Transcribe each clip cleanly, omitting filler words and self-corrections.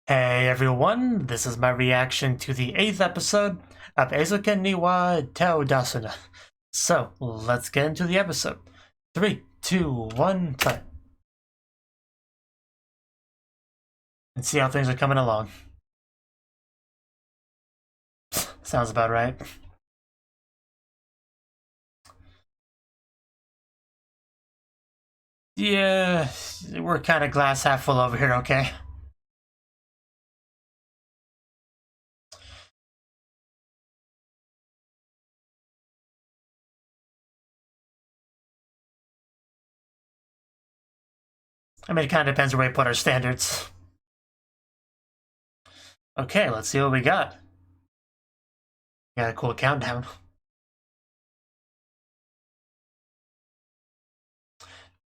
Hey everyone, this is my reaction to the 8th episode of Eizouken niwa Teo Dasu. So, let's get into the episode. 3, 2, 1, play. And see how things are coming along. Sounds about right. Yeah, we're kind of glass half full over here, okay? I mean, it kind of depends where we put our standards. Okay, let's see what we got. Got a cool countdown.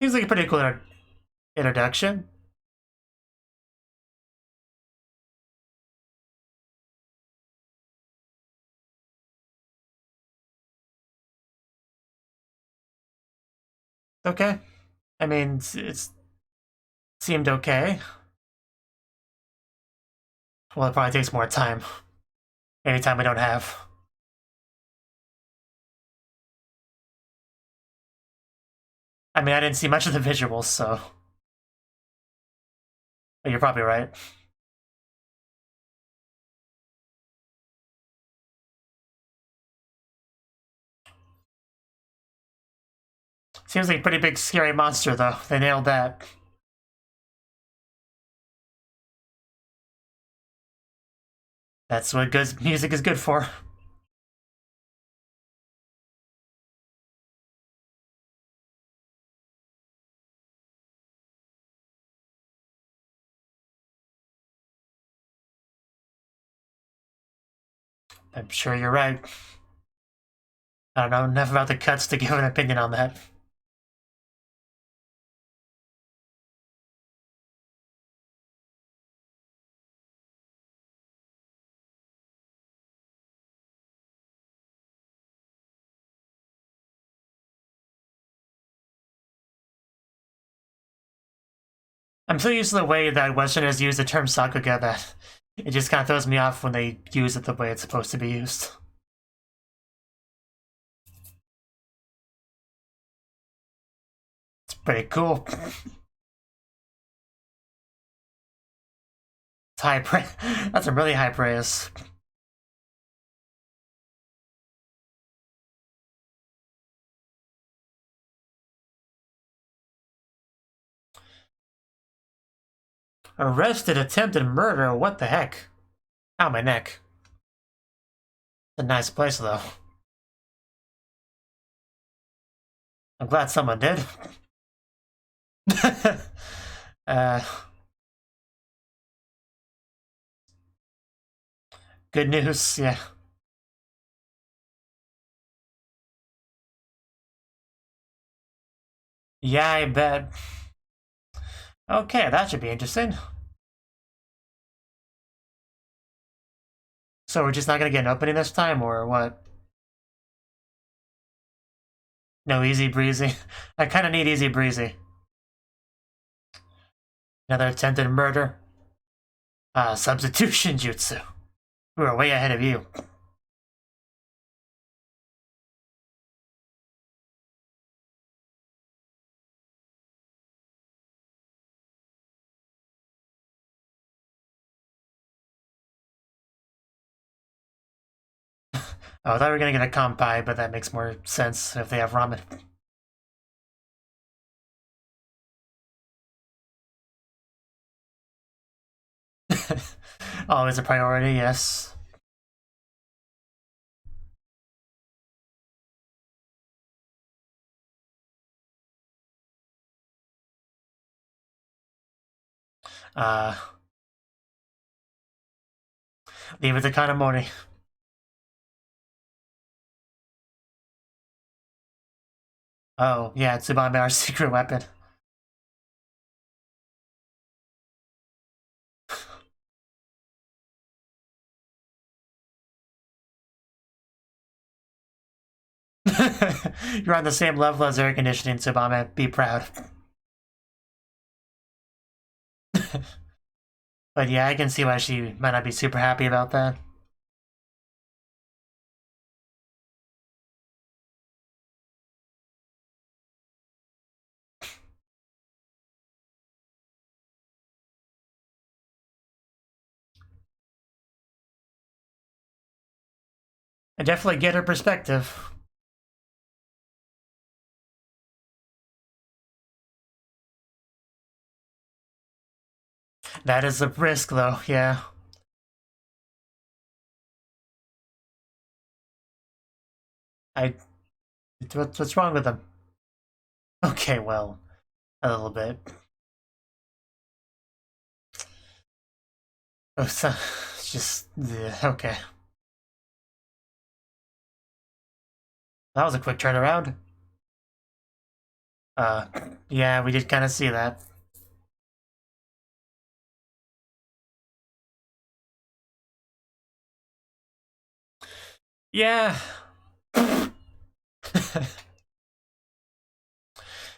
Seems like a pretty cool introduction. Okay. I mean, it's seemed okay. Well, it probably takes more time. Anytime I don't have. I mean, I didn't see much of the visuals, so. But you're probably right. Seems like a pretty big scary monster, though. They nailed that. That's what good music is good for. I'm sure you're right. I don't know enough about the cuts to give an opinion on that. I'm so used to the way that Westerners use the term sakuga that it just kind of throws me off when they use it the way it's supposed to be used. It's pretty cool. It's high praise. That's some really high praise. Arrested attempted murder? What the heck? Ow, my neck. It's a nice place, though. I'm glad someone did. uh, good news, yeah. Yeah, I bet. Okay, that should be interesting. So we're just not gonna get an opening this time, or what? No easy breezy. I kind of need easy breezy. Another attempted murder. Substitution jutsu. We were way ahead of you. Oh, I thought we were gonna get a kampai, but that makes more sense if they have ramen. Always a priority, yes. Leave it to Kanamori. Oh, yeah, Tsubame, our secret weapon. You're on the same level as air conditioning, Tsubame. Be proud. But yeah, I can see why she might not be super happy about that. I definitely get her perspective. That is a risk, though, yeah. What's wrong with them? Okay, well, a little bit. Oh, so, just, okay. That was a quick turnaround. Yeah, we did kind of see that. Yeah.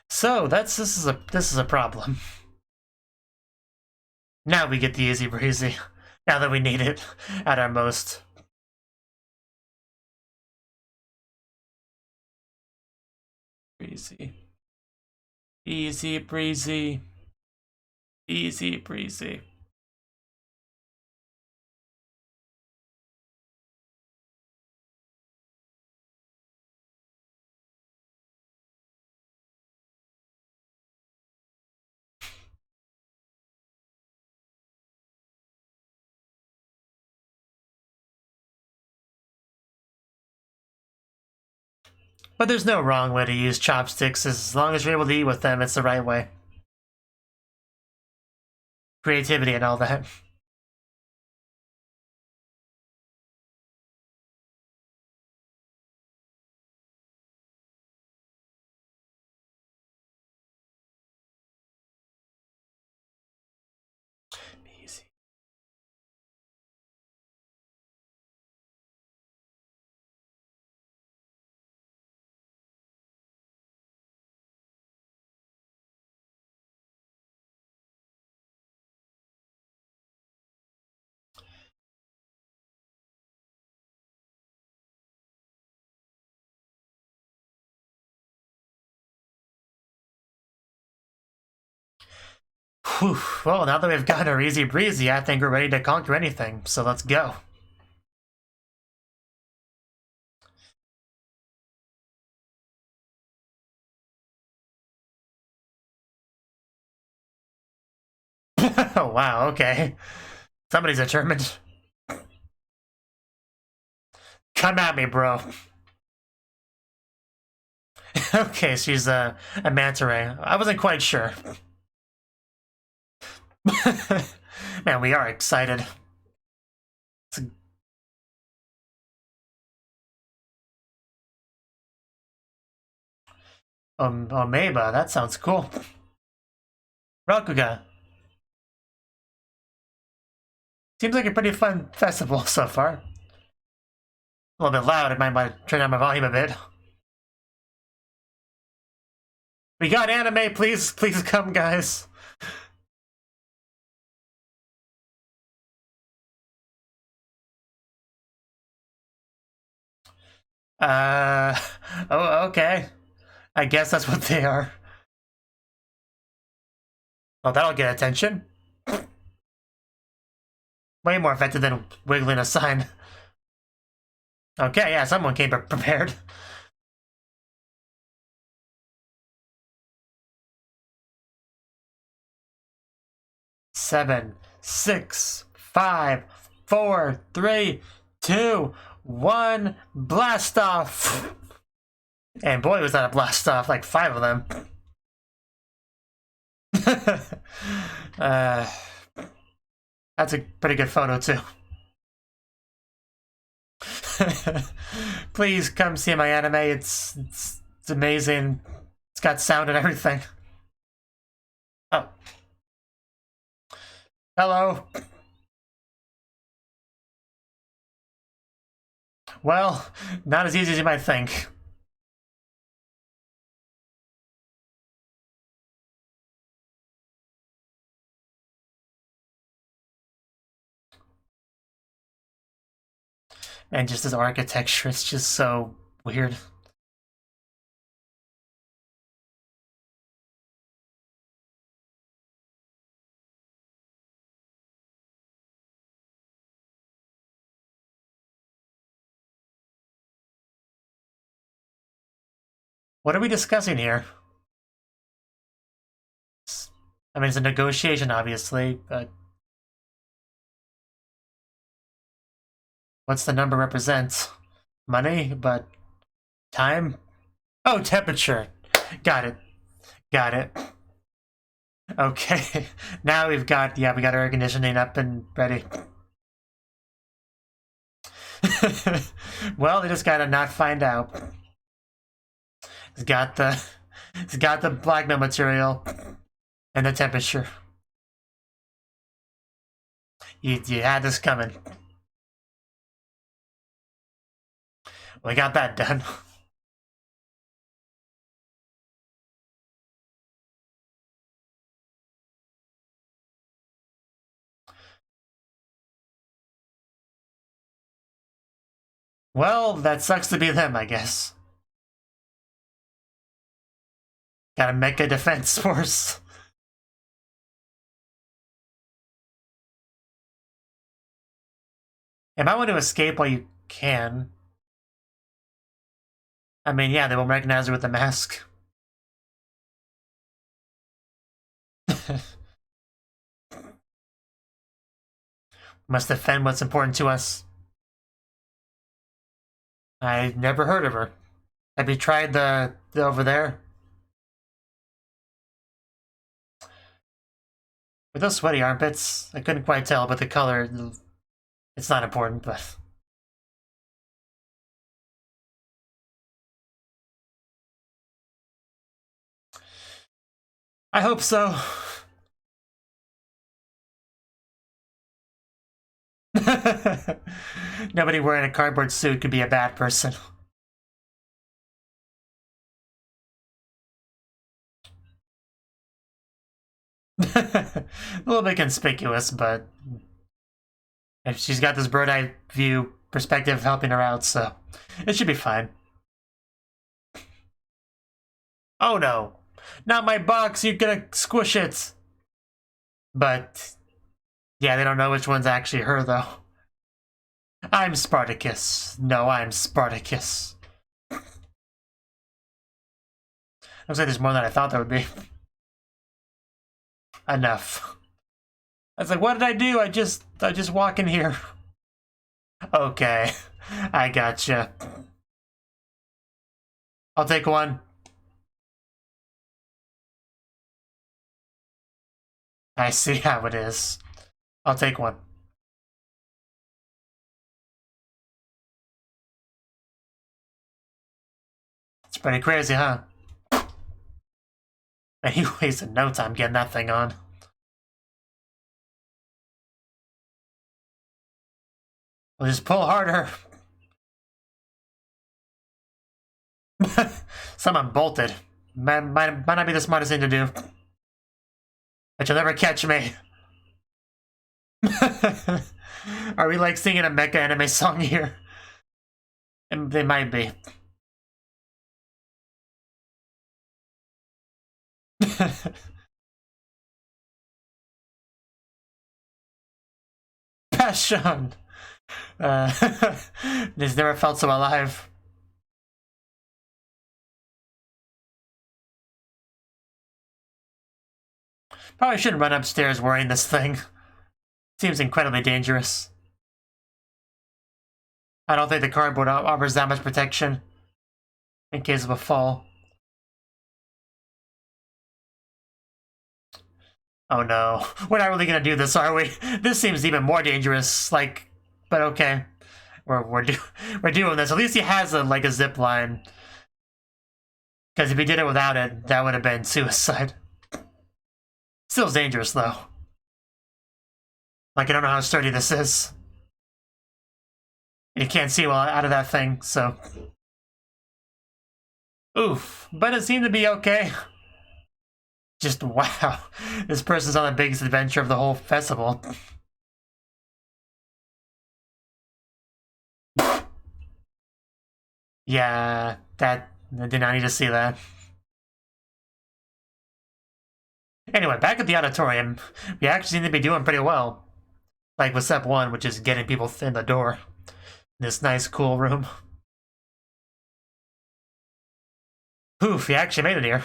So this is a problem. Now we get the easy breezy. Now that we need it at our most. Breezy. Easy breezy. Easy breezy. But there's no wrong way to use chopsticks. As long as you're able to eat with them, it's the right way. Creativity and all that. Easy. Whew. Well, now that we've gotten our easy breezy, I think we're ready to conquer anything. So let's go. Oh, wow, okay. Somebody's determined. Come at me, bro. Okay, she's a manta ray. I wasn't quite sure. Man, we are excited. Omeba, that sounds cool. Rakuga. Seems like a pretty fun festival so far. A little bit loud, I might turn down my volume a bit. We got anime, please come, guys. Uh, oh, okay. I guess that's what they are. Oh, that'll get attention. Way more effective than wiggling a sign. Okay, yeah, someone came prepared. Seven, six, 5, 4, 3, 2, 1, blast off! And boy, was that a blast off, like 5 of them. That's a pretty good photo, too. Please come see my anime. It's amazing. It's got sound and everything. Oh. Hello. Well, not as easy as you might think. And just this architecture, it's just so weird. What are we discussing here? I mean, it's a negotiation, obviously, but what's the number represent? Money, but time? Oh, temperature. Got it. Got it. Okay. Now we've got, yeah, we got our air conditioning up and ready. Well, they just gotta not find out. It's got the blackmail material and the temperature. You had this coming. We got that done. Well, that sucks to be them, I guess. Gotta make a defense force. You might want to escape while you can. I mean, yeah, they won't recognize her with the mask. Must defend what's important to us. I never heard of her. Have you tried the over there? With those sweaty armpits, I couldn't quite tell, but the color, it's not important, but... I hope so. Nobody wearing a cardboard suit could be a bad person. A little bit conspicuous, but if she's got this bird-eye view perspective helping her out, so it should be fine. Oh no, not my box, you're gonna squish it. But yeah, they don't know which one's actually her, though. I'm Spartacus. No, I'm Spartacus. Looks like there's more than I thought there would be. Enough. I was like, what did I do? I just walk in here. Okay, I gotcha. I'll take one. I see how it is. I'll take one. It's pretty crazy, huh? And he wasted no time getting that thing on. We'll just pull harder. Someone bolted. Might not be the smartest thing to do. But you'll never catch me. Are we like singing a mecha anime song here? And they might be. Passion. He's never felt so alive. Probably shouldn't run upstairs wearing this thing. Seems incredibly dangerous. I don't think the cardboard offers that much protection in case of a fall. Oh no, we're not really gonna do this, are we? This seems even more dangerous, like, but okay. We're doing this. At least he has a zip line. Because if he did it without it, that would have been suicide. Still dangerous though. Like, I don't know how sturdy this is. You can't see well out of that thing, so. Oof, but it seemed to be okay. Just wow, this person's on the biggest adventure of the whole festival. Yeah, that I did not need to see that. Anyway, back at the auditorium, we actually seem to be doing pretty well. Like with step 1, which is getting people in the door. This nice, cool room. Poof, you actually made it here.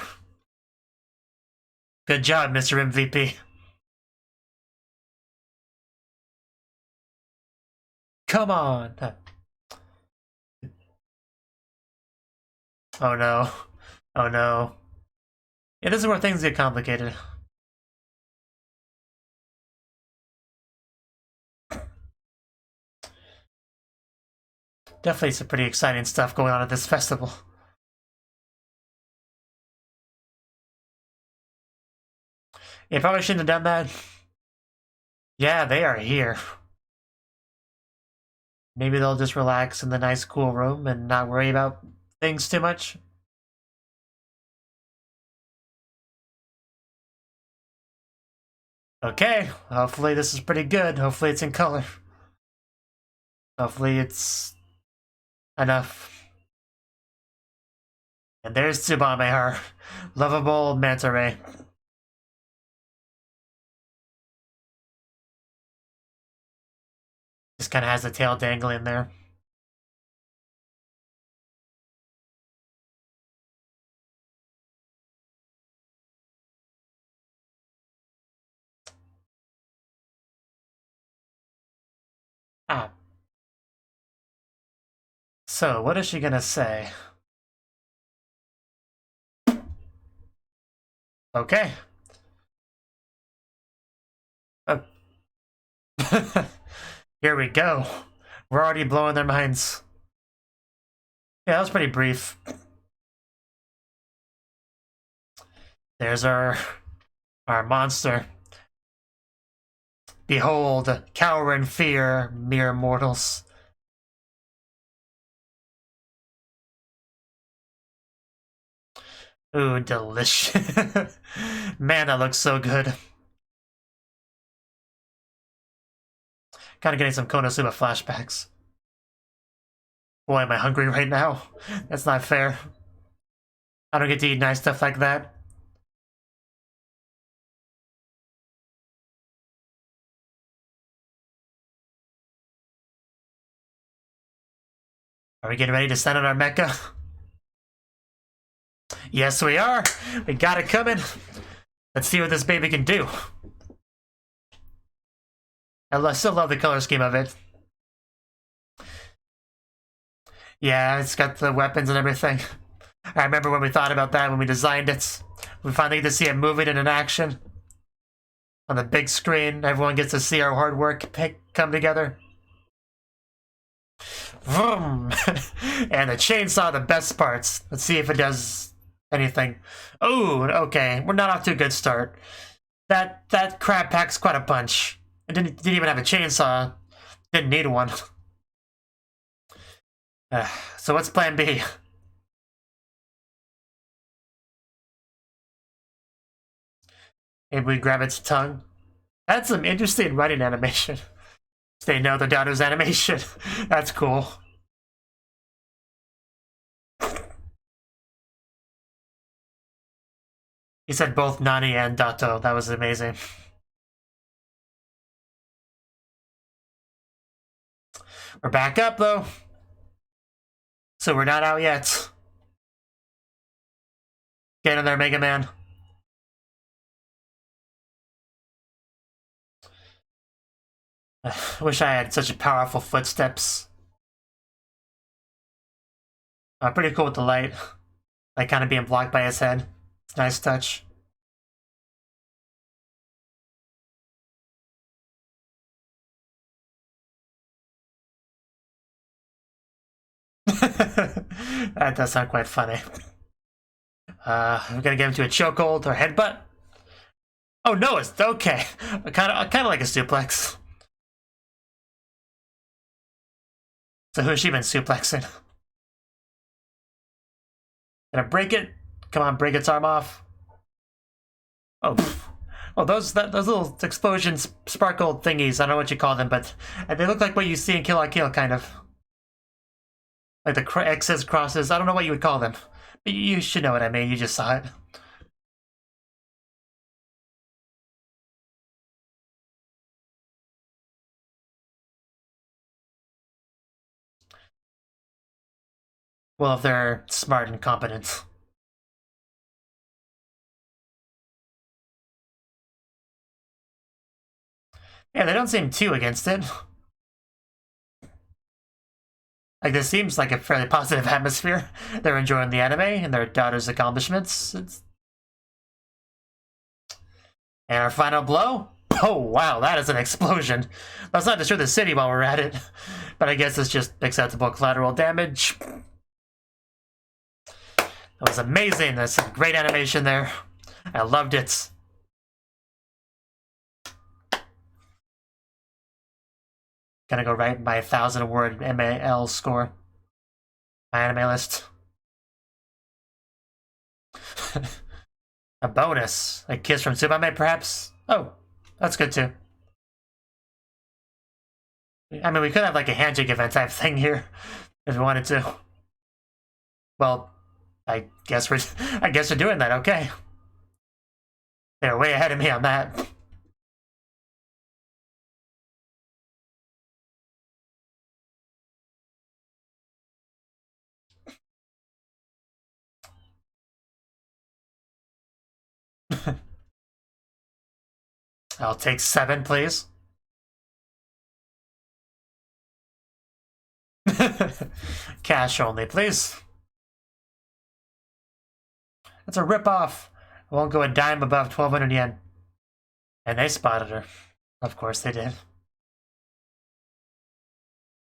Good job, Mr. MVP. Come on. Oh no. Oh no. Yeah, this is where things get complicated. Definitely some pretty exciting stuff going on at this festival. Yeah, probably shouldn't have done that. Yeah, they are here. Maybe they'll just relax in the nice, cool room and not worry about things too much. Okay, hopefully this is pretty good. Hopefully it's in color. Hopefully it's enough. And there's Tsubame, her lovable manta ray. Just kind of has the tail dangling there. Ah. So, what is she gonna say? Okay. Oh. Here we go. We're already blowing their minds. Yeah, that was pretty brief. There's our monster. Behold, cower in fear, mere mortals. Ooh, delicious. Man, that looks so good. Kind of getting some Konosuba flashbacks. Boy, am I hungry right now. That's not fair. I don't get to eat nice stuff like that. Are we getting ready to send on our mecha? Yes, we are. We got it coming. Let's see what this baby can do. I still love the color scheme of it. Yeah, it's got the weapons and everything. I remember when we thought about that when we designed it. We finally get to see it moving and in action. On the big screen, everyone gets to see our hard work come together. Vroom! And the chainsaw, the best parts. Let's see if it does anything. Oh, okay. We're not off to a good start. That crab packs quite a punch. It didn't even have a chainsaw. Didn't need one. So what's plan B? Maybe we grab its tongue. That's some interesting writing animation. They know the Dado's animation. That's cool. He said both Nani and Dato. That was amazing. We're back up, though. So we're not out yet. Get in there, Mega Man. I wish I had such powerful footsteps. Pretty cool with the light. Like kind of being blocked by his head. It's a nice touch. That does sound quite funny. We're gonna get him to a chokehold or headbutt. Oh no, it's okay. Kind of like a suplex. So who's she been suplexing? Gonna break it? Come on, break its arm off. Oh, well, those little explosions, sparkle thingies. I don't know what you call them, but they look like what you see in Kill la Kill, kind of. Like the X's, crosses, I don't know what you would call them. But you should know what I mean, you just saw it. Well, if they're smart and competent. Yeah, they don't seem too against it. Like, this seems like a fairly positive atmosphere. They're enjoying the anime and their daughter's accomplishments. And our final blow? Oh, wow, that is an explosion. Let's not destroy the city while we're at it. But I guess it's just acceptable collateral damage. That was amazing. That's some great animation there. I loved it. Gonna go write my 1,000-word MAL score. MyAnimeLIst. A bonus. A kiss from Tsubame, perhaps? Oh, that's good too. I mean, we could have like a handshake event type thing here if we wanted to. Well, I guess we're doing that, okay. They're way ahead of me on that. I'll take 7, please. Cash only, please. That's a ripoff. I won't go a dime above 1,200 yen. And they spotted her. Of course they did.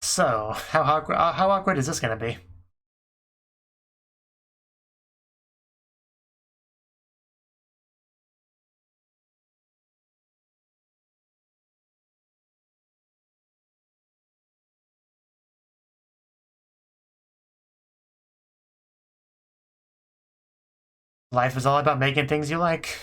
So, how awkward is this gonna be? Life is all about making things you like.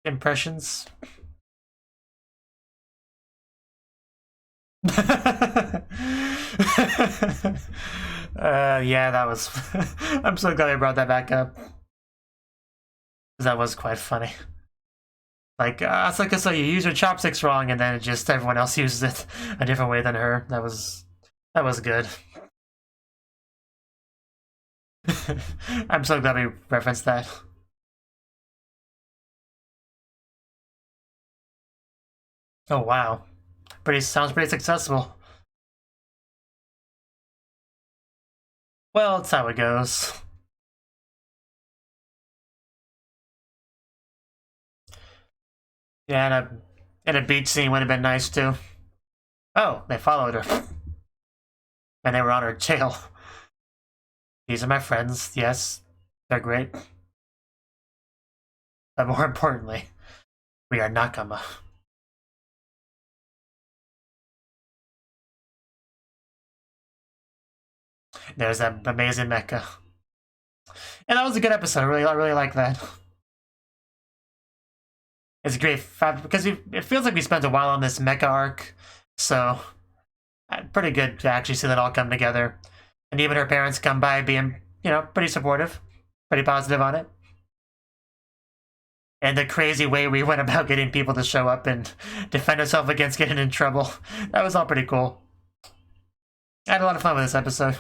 Impressions. Yeah, that was... I'm so glad I brought that back up. That was quite funny. Like, Asuka, so you use your chopsticks wrong, and then just everyone else uses it a different way than her. That was good. I'm so glad we referenced that. Oh wow, sounds pretty successful. Well, it's how it goes. Yeah, and a beach scene would have been nice too. Oh, they followed her. And they were on her tail. These are my friends, yes. They're great. But more importantly, we are Nakama. There's that amazing mecha. And that was a good episode. I really like that. It's great because it feels like we spent a while on this mecha arc, so pretty good to actually see that all come together. And even her parents come by being, pretty supportive, pretty positive on it. And the crazy way we went about getting people to show up and defend ourselves against getting in trouble. That was all pretty cool. I had a lot of fun with this episode.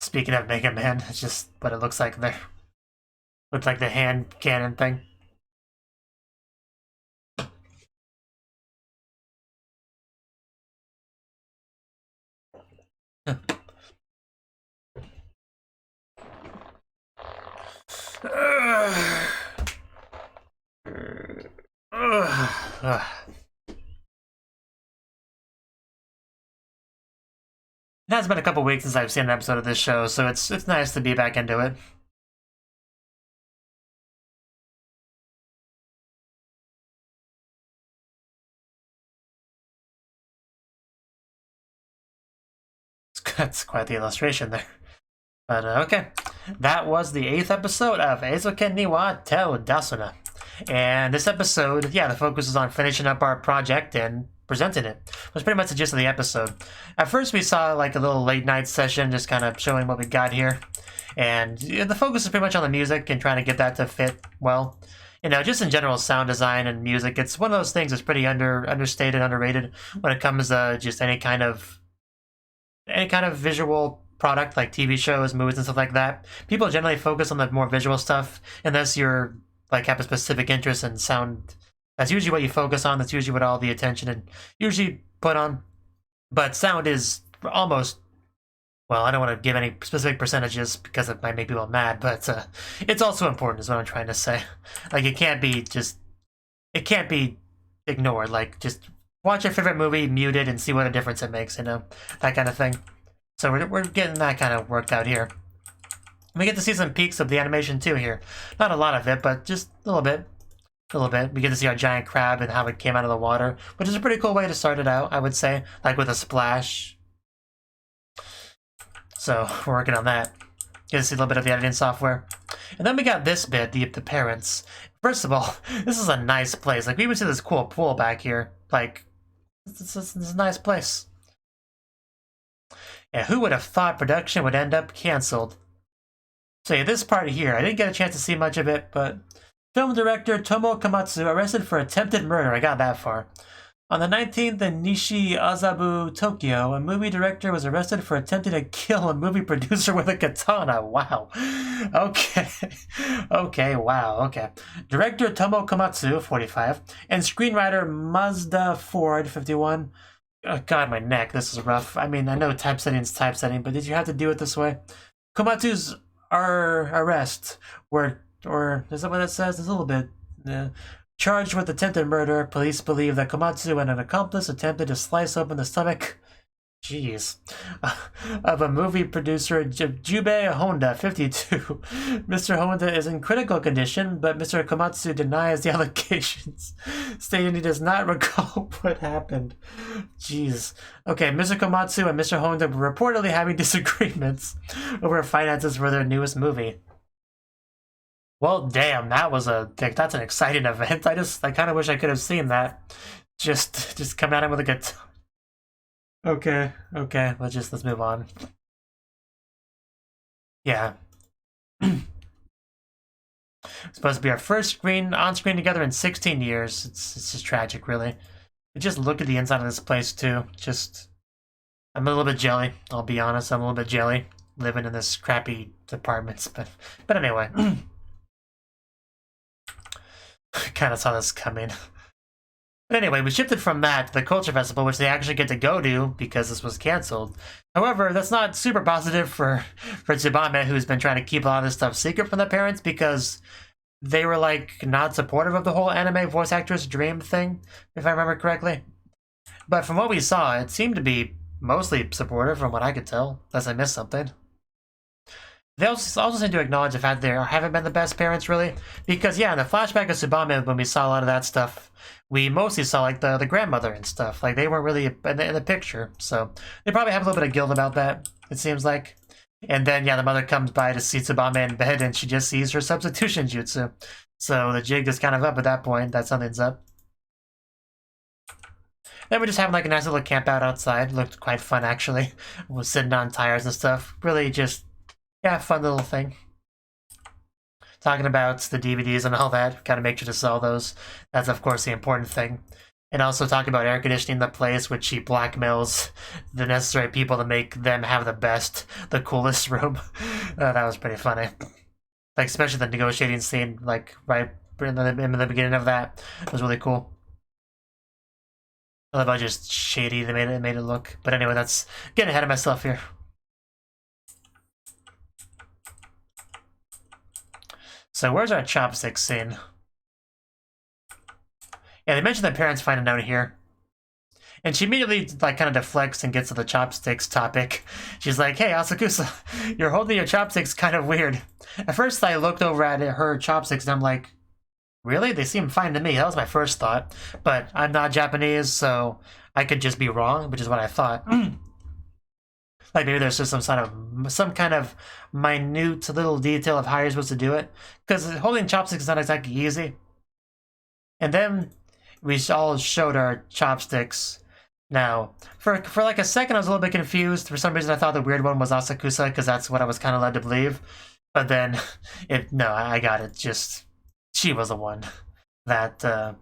Speaking of Mega Man, it's just what it looks like there. Looks like the hand cannon thing. It has been a couple weeks since I've seen an episode of this show, so it's nice to be back into it. That's quite the illustration there. But okay, that was the 8th episode of Eizouken ni wa Te o Dasuna. And this episode, yeah, the focus is on finishing up our project and presenting it. It was pretty much the gist of the episode. At first we saw like a little late night session, just kind of showing what we got here. And the focus is pretty much on the music and trying to get that to fit well. You know, just in general, sound design and music, it's one of those things that's pretty understated, underrated when it comes to just any kind of visual product like TV shows, movies, and stuff like that. People generally focus on the more visual stuff unless you're like have a specific interest in sound. That's usually what you focus on. That's usually what all the attention and usually put on. But sound is almost, well, I don't want to give any specific percentages because it might make people mad, but it's also important is what I'm trying to say. Like it can't be ignored. Like just watch your favorite movie, mute it, and see what a difference it makes, you know, that kind of thing. So we're getting that kind of worked out here. We get to see some peaks of the animation too here. Not a lot of it, but just a little bit. A little bit. We get to see our giant crab and how it came out of the water, which is a pretty cool way to start it out, I would say. Like with a splash. So we're working on that. Get to see a little bit of the editing software. And then we got this bit, the parents. First of all, this is a nice place. Like we even see this cool pool back here. Like, this is a nice place. Yeah, who would have thought production would end up cancelled? So yeah, this part here, I didn't get a chance to see much of it, but film director Tomo Komatsu arrested for attempted murder. I got that far. On the 19th in Nishi Azabu, Tokyo, a movie director was arrested for attempting to kill a movie producer with a katana. Wow. Okay. Okay, wow, okay. Director Tomo Komatsu, 45, and screenwriter Mazda Ford, 51. Oh, God, my neck, this is rough. I mean, I know typesetting's typesetting, but did you have to do it this way? Komatsu's arrest, or is that what it says? It's a little bit... charged with attempted murder, police believe that Komatsu and an accomplice attempted to slice open the stomach, jeez, of a movie producer, Jubei Honda, 52. Mr. Honda is in critical condition, but Mr. Komatsu denies the allegations, stating he does not recall what happened. Jeez. Okay, Mr. Komatsu and Mr. Honda were reportedly having disagreements over finances for their newest movie. Well, damn, that's an exciting event. I kind of wish I could have seen that. Just come at him with a guitar. Okay, let's move on. Yeah. It's supposed to be our first on-screen together in 16 years. It's just tragic, really. But just look at the inside of this place, too. I'm a little bit jelly, I'll be honest. I'm a little bit jelly living in this crappy apartments. But anyway. Kind of saw this coming. But anyway, we shifted from that to the Culture Festival, which they actually get to go to because this was canceled. However, that's not super positive for Tsubame, who's been trying to keep a lot of this stuff secret from the parents because they were, like, not supportive of the whole anime voice actress dream thing, if I remember correctly. But from what we saw, it seemed to be mostly supportive from what I could tell, unless I missed something. They also seem to acknowledge the fact that they haven't been the best parents, really. Because, yeah, in the flashback of Tsubame, when we saw a lot of that stuff, we mostly saw, like, the grandmother and stuff. Like, they weren't really in the picture. So, they probably have a little bit of guilt about that, it seems like. And then, yeah, the mother comes by to see Tsubame in bed, and she just sees her substitution jutsu. So, the jig is kind of up at that point, that something's up. Then we're just having, like, a nice little camp out outside. Looked quite fun, actually. We're sitting on tires and stuff. Really just... yeah, fun little thing. Talking about the DVDs and all that. Gotta make sure to sell those. That's, of course, the important thing. And also talking about air conditioning the place, which she blackmails the necessary people to make them have the coolest room. That was pretty funny. Like, especially the negotiating scene, like, right in the beginning of that. It was really cool. I love how just shady they made it look. But anyway, that's getting ahead of myself here. So where's our chopsticks scene? Yeah, they mentioned that parents find a note here. And she immediately, like, kind of deflects and gets to the chopsticks topic. She's like, hey, Asakusa, you're holding your chopsticks kind of weird. At first, I looked over at her chopsticks and I'm like, really? They seem fine to me. That was my first thought. But I'm not Japanese, so I could just be wrong, which is what I thought. Like maybe there's just some kind of minute little detail of how you're supposed to do it. Because holding chopsticks is not exactly easy. And then we all showed our chopsticks. Now, for like a second I was a little bit confused. For some reason I thought the weird one was Asakusa, because that's what I was kind of led to believe. But then, no, I got it. Just, she was the one that's in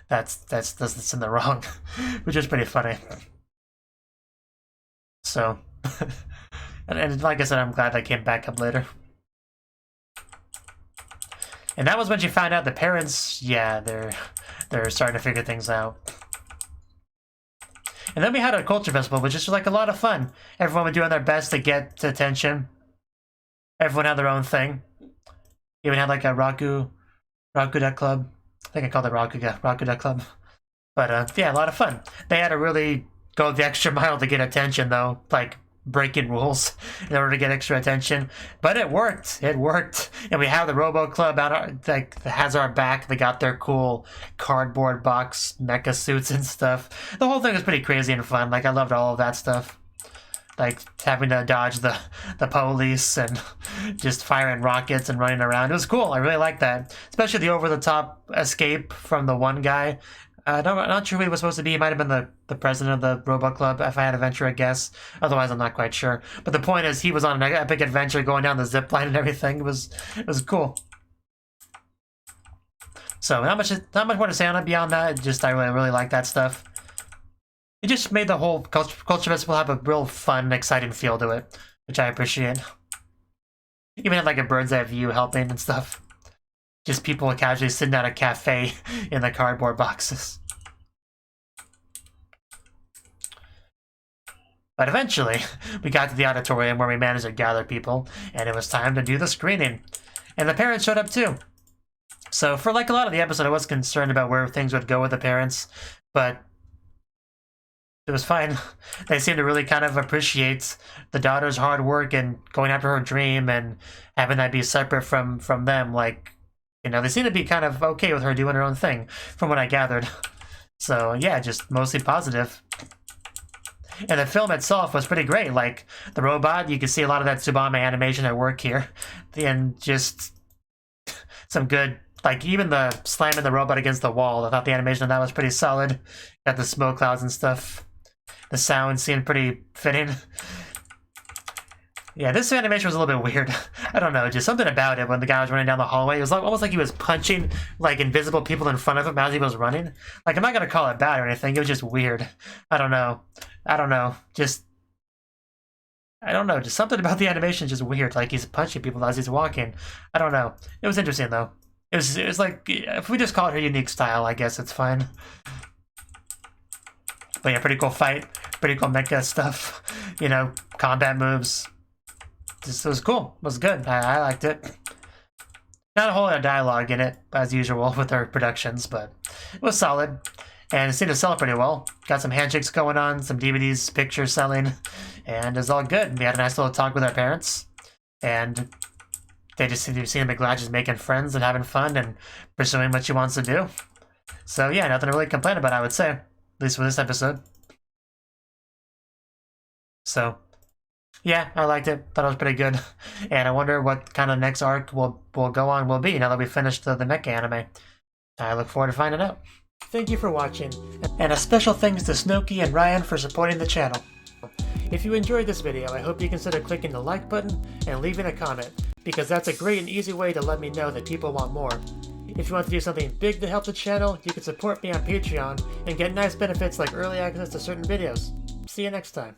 the wrong, which is pretty funny. So, and like I said, I'm glad that came back up later. And that was when she found out the parents, yeah, they're starting to figure things out. And then we had a culture festival, which is like a lot of fun. Everyone was doing their best to get attention. Everyone had their own thing. Even had like a Rakuda club. I think I called it Rakuda club. But yeah, a lot of fun. They had to really go the extra mile to get attention, though. Like breaking rules in order to get extra attention. But it worked. It worked. And we have the Robo Club out, like, that has our back. They got their cool cardboard box mecha suits and stuff. The whole thing was pretty crazy and fun. Like, I loved all of that stuff. Like having to dodge the police and just firing rockets and running around. It was cool. I really liked that. Especially the over-the-top escape from the one guy. I'm not sure who he was supposed to be. He might have been the president of the Robot Club, if I had to venture a guess. Otherwise, I'm not quite sure. But the point is, he was on an epic adventure going down the zip line and everything. It was cool. So not much more to say on it beyond that. Just I really like that stuff. It just made the whole culture festival have a real fun, exciting feel to it, which I appreciate. Even had like a bird's eye view helping and stuff. Just people casually sitting at a cafe in the cardboard boxes. But eventually, we got to the auditorium where we managed to gather people, and it was time to do the screening. And the parents showed up too. So for like a lot of the episode, I was concerned about where things would go with the parents, but it was fine. They seemed to really kind of appreciate the daughter's hard work and going after her dream and having that be separate from them. Like, you know, they seem to be kind of okay with her doing her own thing, from what I gathered. So yeah, just mostly positive. And the film itself was pretty great. Like, the robot, you can see a lot of that Tsubame animation at work here. And just some good, like, even the slamming the robot against the wall, I thought the animation of that was pretty solid. Got the smoke clouds and stuff. The sound seemed pretty fitting. Yeah, this animation was a little bit weird. I don't know, just something about it when the guy was running down the hallway. It was like, almost like he was punching like invisible people in front of him as he was running. Like, I'm not gonna call it bad or anything. It was just weird. I don't know. Just something about the animation is just weird. Like, he's punching people as he's walking. I don't know. It was interesting though. It was like, if we just call it her unique style, I guess it's fine. But yeah, pretty cool fight. Pretty cool mecha stuff. You know, combat moves. This was cool. It was good. I liked it. Not a whole lot of dialogue in it, as usual with our productions, but it was solid. And it seemed to sell pretty well. Got some handshakes going on, some DVDs, pictures selling, and it was all good. We had a nice little talk with our parents, and they just seem to be glad just making friends and having fun and pursuing what she wants to do. So yeah, nothing to really complain about, I would say. At least for this episode. So yeah, I liked it. Thought it was pretty good. And I wonder what kind of next arc will be now that we finished the mecha anime. I look forward to finding out. Thank you for watching, and a special thanks to Cnouki and Ryan for supporting the channel. If you enjoyed this video, I hope you consider clicking the like button and leaving a comment, because that's a great and easy way to let me know that people want more. If you want to do something big to help the channel, you can support me on Patreon and get nice benefits like early access to certain videos. See you next time.